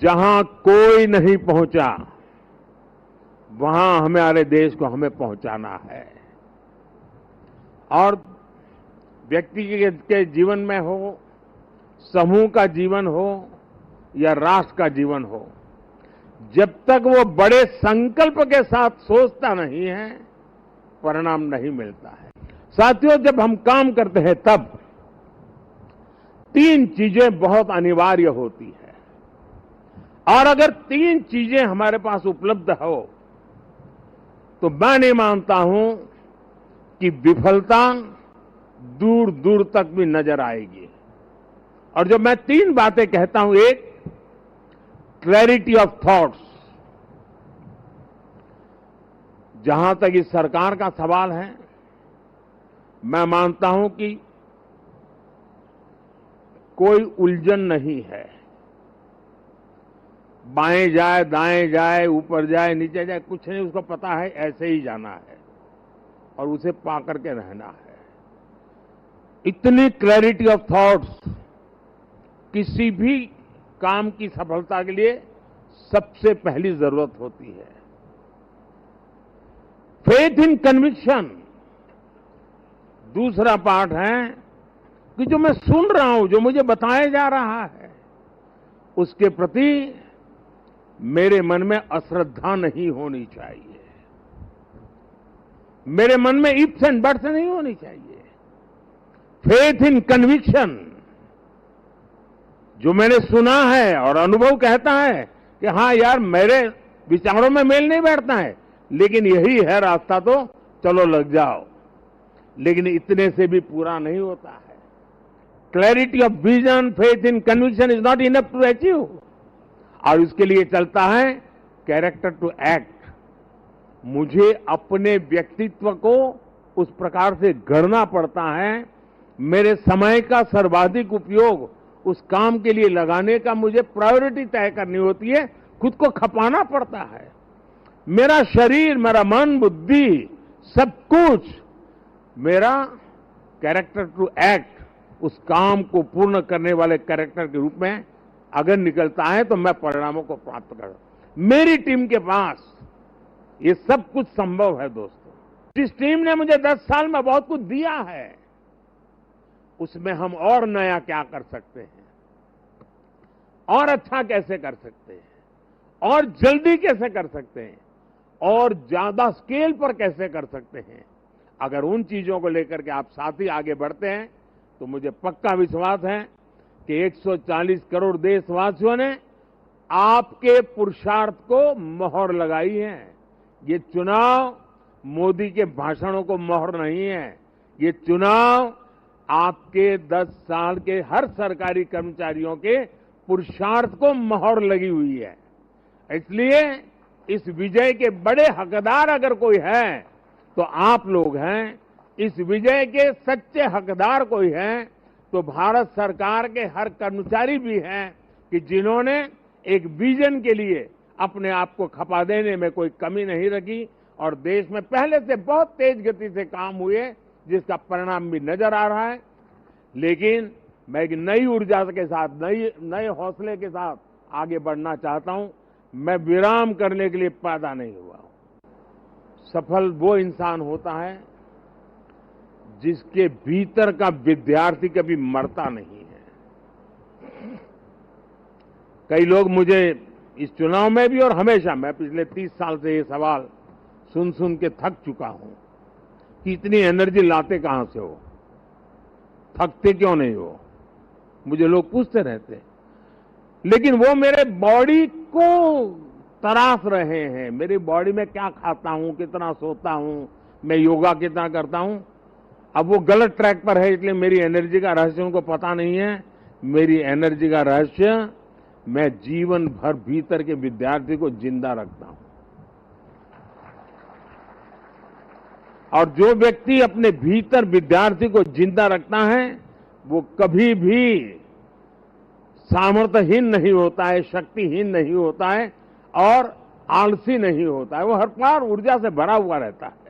जहां कोई नहीं पहुंचा वहां हमारे देश को हमें पहुंचाना है। और व्यक्ति के जीवन में हो, समूह का जीवन हो या राष्ट्र का जीवन हो, जब तक वो बड़े संकल्प के साथ सोचता नहीं है, परिणाम नहीं मिलता है। साथियों, जब हम काम करते हैं तब 3 चीजें बहुत अनिवार्य होती है, और अगर 3 चीजें हमारे पास उपलब्ध हो तो मैं नहीं मानता हूं कि विफलता दूर दूर तक भी नजर आएगी। और जब मैं 3 बातें कहता हूं, एक, क्लैरिटी ऑफ थॉट्स। जहां तक इस सरकार का सवाल है, मैं मानता हूं कि कोई उलझन नहीं है। बाएं जाए, दाएं जाए, ऊपर जाए, नीचे जाए, कुछ नहीं, उसको पता है ऐसे ही जाना है और उसे पा करके रहना है। इतनी क्लैरिटी ऑफ थॉट्स किसी भी काम की सफलता के लिए सबसे पहली जरूरत होती है। फेथ इन कन्विक्शन दूसरा पार्ट है कि जो मैं सुन रहा हूं, जो मुझे बताया जा रहा है, उसके प्रति मेरे मन में अश्रद्धा नहीं होनी चाहिए, मेरे मन में इफ्स एंड बट्स नहीं होनी चाहिए। फेथ इन कन्विक्शन, जो मैंने सुना है और अनुभव कहता है कि हां यार, मेरे विचारों में मेल नहीं बैठता है, लेकिन यही है रास्ता, तो चलो लग जाओ। लेकिन इतने से भी पूरा नहीं होता है। Clarity of vision, faith in conviction is not enough to achieve. और इसके लिए चलता है कैरेक्टर टू एक्ट। मुझे अपने व्यक्तित्व को उस प्रकार से गढ़ना पड़ता है, मेरे समय का सर्वाधिक उपयोग उस काम के लिए लगाने का मुझे प्रायोरिटी तय करनी होती है, खुद को खपाना पड़ता है। मेरा शरीर, मेरा मन, बुद्धि, सब कुछ मेरा कैरेक्टर टू एक्ट, उस काम को पूर्ण करने वाले कैरेक्टर के रूप में अगर निकलता है तो मैं परिणामों को प्राप्त कर। मेरी टीम के पास ये सब कुछ संभव है दोस्तों। जिस टीम ने मुझे 10 साल में बहुत कुछ दिया है, उसमें हम और नया क्या कर सकते हैं, और अच्छा कैसे कर सकते हैं, और जल्दी कैसे कर सकते हैं, और ज्यादा स्केल पर कैसे कर सकते हैं। अगर उन चीजों को लेकर के आप साथ ही आगे बढ़ते हैं तो मुझे पक्का विश्वास है कि 140 करोड़ देशवासियों ने आपके पुरुषार्थ को मोहर लगाई है। ये चुनाव मोदी के भाषणों को मोहर नहीं है, ये चुनाव आपके 10 साल के हर सरकारी कर्मचारियों के पुरुषार्थ को मोहर लगी हुई है। इसलिए इस विजय के बड़े हकदार अगर कोई है तो आप लोग हैं। इस विजय के सच्चे हकदार कोई हैं तो भारत सरकार के हर कर्मचारी भी हैं कि जिन्होंने एक विजन के लिए अपने आप को खपा देने में कोई कमी नहीं रखी, और देश में पहले से बहुत तेज गति से काम हुए, जिसका परिणाम भी नजर आ रहा है। लेकिन मैं एक नई ऊर्जा के साथ, नए हौसले के साथ आगे बढ़ना चाहता हूं। मैं विराम करने के लिए पैदा नहीं हुआ हूं। सफल वो इंसान होता है जिसके भीतर का विद्यार्थी कभी मरता नहीं है। कई लोग मुझे इस चुनाव में भी और हमेशा, मैं पिछले 30 साल से ये सवाल सुन सुन के थक चुका हूं कि इतनी एनर्जी लाते कहां से हो, थकते क्यों नहीं हो, मुझे लोग पूछते रहते। लेकिन वो मेरे बॉडी को तराश रहे हैं, मेरी बॉडी में क्या खाता हूं, कितना सोता हूं, मैं योगा कितना करता हूं। अब वो गलत ट्रैक पर है, इसलिए मेरी एनर्जी का रहस्य उनको पता नहीं है। मेरी एनर्जी का रहस्य, मैं जीवन भर भीतर के विद्यार्थी को जिंदा रखता हूं। और जो व्यक्ति अपने भीतर विद्यार्थी को जिंदा रखता है वो कभी भी सामर्थ्यहीन नहीं होता है, शक्तिहीन नहीं होता है और आलसी नहीं होता है। वो हर बार ऊर्जा से भरा हुआ रहता है।